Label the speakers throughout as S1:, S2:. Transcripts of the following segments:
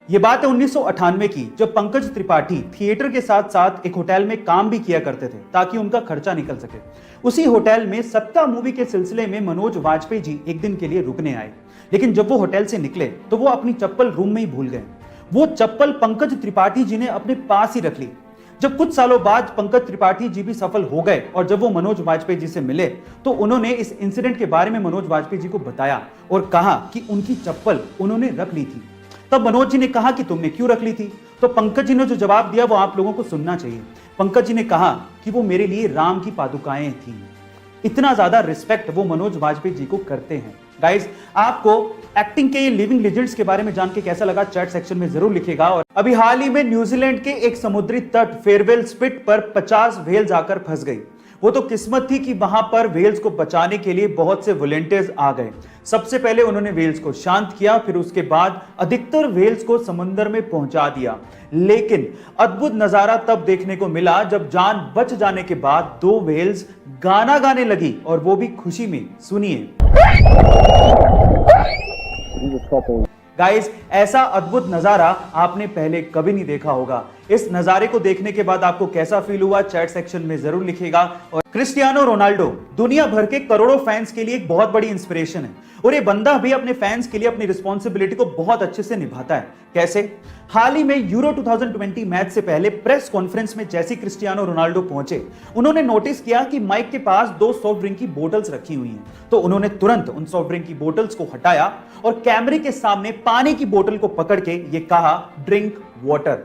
S1: ये बात है 1998 की, जब पंकज त्रिपाठी थिएटर के साथ साथ एक होटल में काम भी किया करते थे ताकि उनका खर्चा निकल सके। उसी होटल में सत्ता मूवी के सिलसिले में मनोज वाजपेयी जी एक दिन के लिए रुकने आए, लेकिन जब वो होटल से निकले तो वो अपनी चप्पल रूम में ही भूल गए। वो चप्पल पंकज त्रिपाठी जी ने अपने पास ही रख ली। जब कुछ सालों बाद पंकज त्रिपाठी जी भी सफल हो गए और जब वो मनोज वाजपेयी जी से मिले तो उन्होंने इस इंसिडेंट के बारे में मनोज वाजपेयी जी को बताया और कहा कि उनकी चप्पल उन्होंने रख ली थी। तब मनोज जी ने कहा कि तुमने क्यों रख ली थी? तो पंकज जी ने जो जवाब दिया वो आप लोगों को सुनना चाहिए। पंकज जी ने कहा कि वो मेरे लिए राम की पादुकाएं थी। इतना ज्यादा रिस्पेक्ट वो मनोज वाजपेयी जी को करते हैं। गाइस, आपको एक्टिंग के ये लिविंग लेजेंड्स के बारे में जान के कैसा लगा चैट सेक्शन में जरूर लिखिएगा। और अभी हाल ही में न्यूजीलैंड के एक समुद्री तट फेयरवेल स्पिट पर 50 व्हेल्स आकर फंस गई। वो तो किस्मत थी कि वहां पर व्हेल्स को बचाने के लिए बहुत से वॉलंटियर्स आ गए। सबसे पहले उन्होंने व्हेल्स को शांत किया, फिर उसके बाद अधिकतर व्हेल्स को समुद्र में पहुंचा दिया। लेकिन अद्भुत नजारा तब देखने को मिला जब जान बच जाने के बाद 2 व्हेल्स गाना गाने लगी, और वो भी खुशी में। सुनिए। गाइस, ऐसा अद्भुत नजारा आपने पहले कभी नहीं देखा होगा। इस नजारे को देखने के बाद आपको कैसा फील हुआ चैट सेक्शन में जरूर लिखिएगा। और क्रिस्टियानो रोनाल्डो दुनिया भर के करोड़ों फैंस के लिए एक बहुत बड़ी इंस्पिरेशन है, और ये बंदा भी अपने फैंस के लिए अपनी रिस्पॉन्सिबिलिटी को बहुत अच्छे से निभाता है। कैसे? हाल ही में यूरो 2020 मैच से पहले प्रेस कॉन्फ्रेंस में जैसे क्रिस्टियानो रोनाल्डो पहुंचे, उन्होंने नोटिस किया कि माइक के पास 2 सॉफ्ट ड्रिंक की बोतल्स रखी हुई हैं। तो उन्होंने तुरंत उन सॉफ्ट ड्रिंक की बोतल्स को हटाया और कैमरे के सामने पानी की बोतल को पकड़ के ये कहा, ड्रिंक वाटर।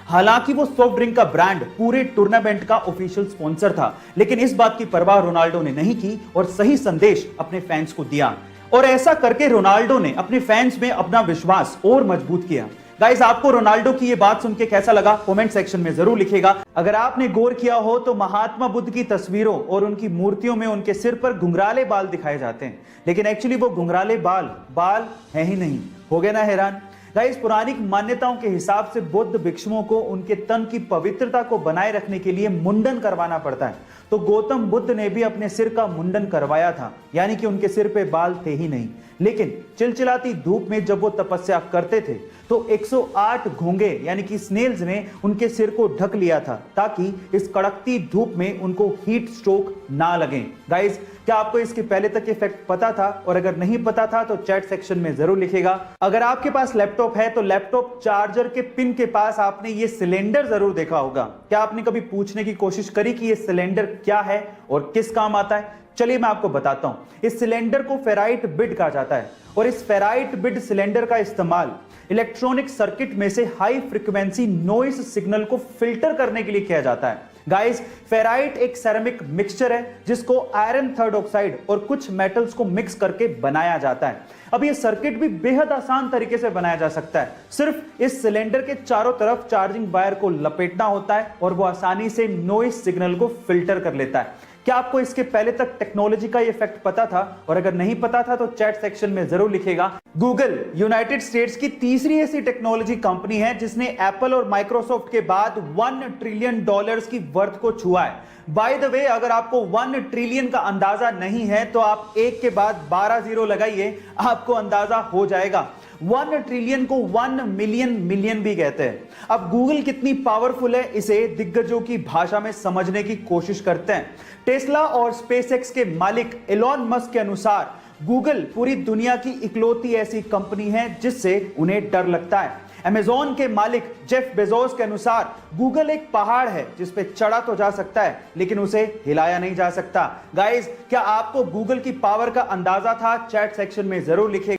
S1: हालांकि वो सॉफ्ट ड्रिंक का ब्रांड पूरे टूर्नामेंट का ऑफिशियल स्पॉन्सर था, लेकिन इस बात की परवाह रोनाल्डो ने नहीं की और सही संदेश अपने फैंस को दिया। और ऐसा करके रोनाल्डो ने अपने फैंस में अपना विश्वास और मजबूत किया। गाइस, आपको रोनाल्डो की ये बात सुन के कैसा लगा कमेंट सेक्शन में जरूर लिखिएगा। अगर आपने गौर किया हो तो महात्मा बुद्ध की तस्वीरों और उनकी मूर्तियों में उनके सिर पर घुंघराले बाल दिखाए जाते हैं, लेकिन एक्चुअली वो घुंघराले बाल है ही नहीं। हो गए ना हैरान? गाइस, पौराणिक मान्यताओं के हिसाब से बुद्ध भिक्षुओं को उनके तन की पवित्रता को बनाए रखने के लिए मुंडन करवाना पड़ता है। तो गौतम बुद्ध ने भी अपने सिर का मुंडन करवाया था, यानी कि उनके सिर पे बाल थे ही नहीं। लेकिन चिलचिलाती धूप में जब वो तपस्या करते थे तो 108 घोंगे यानी कि स्नेल्स ने उनके सिर को ढक लिया था, ताकि इस कड़कती धूप में उनको हीट स्ट्रोक ना लगे। गाइस, क्या आपको इसके पहले तक ये फैक्ट पता था? और अगर नहीं पता था तो चैट सेक्शन में जरूर लिखिएगा। अगर आपके पास लैपटॉप है तो लैपटॉप चार्जर के पिन के पास आपने ये सिलेंडर जरूर देखा होगा। क्या आपने कभी पूछने की कोशिश करी कि ये सिलेंडर क्या है और किस काम आता है? चलिए मैं आपको बताता हूं। इस सिलेंडर को फेराइट बिड कहा जाता है, और इस फेराइट बिड सिलेंडर का इस्तेमाल इलेक्ट्रॉनिक सर्किट में से हाई फ्रीक्वेंसी नॉइस सिग्नल को फिल्टर करने के लिए किया जाता है। गाइस, फेराइट एक सेरेमिक मिक्सचर है जिसको आयरन थर्ड ऑक्साइड और कुछ मेटल्स को मिक्स करके बनाया जाता है। अब ये सर्किट भी बेहद आसान तरीके से बनाया जा सकता है। सिर्फ इस सिलेंडर के चारों तरफ चार्जिंग वायर को लपेटना होता है और वो आसानी से नॉइस सिग्नल को फिल्टर कर लेता है। क्या आपको इसके पहले तक टेक्नोलॉजी का ये फैक्ट पता था? और अगर नहीं पता था तो चैट सेक्शन में जरूर लिखिएगा। गूगल यूनाइटेड स्टेट्स की तीसरी ऐसी टेक्नोलॉजी कंपनी है जिसने एप्पल और माइक्रोसॉफ्ट के बाद $1 ट्रिलियन की वर्थ को छुआ है। बाय द वे, अगर आपको 1 ट्रिलियन का अंदाजा नहीं है तो आप एक के बाद 12 जीरो लगाइए, आपको अंदाजा हो जाएगा। 1 ट्रिलियन को 1 मिलियन भी कहते हैं। अब गूगल कितनी पावरफुल है इसे दिग्गजों की भाषा में समझने की कोशिश करते हैं। टेस्ला और स्पेसएक्स के मालिक एलॉन मस्क के अनुसार गूगल पूरी दुनिया की इकलौती ऐसी कंपनी है जिससे उन्हें डर लगता है। अमेज़न के मालिक जेफ बेजोस के अनुसार गूगल एक पहाड़ है जिस पे चढ़ा तो जा सकता है लेकिन उसे हिलाया नहीं जा सकता। गाइस, क्या आपको गूगल की पावर का अंदाजा था? चैट सेक्शन में जरूर लिखिए।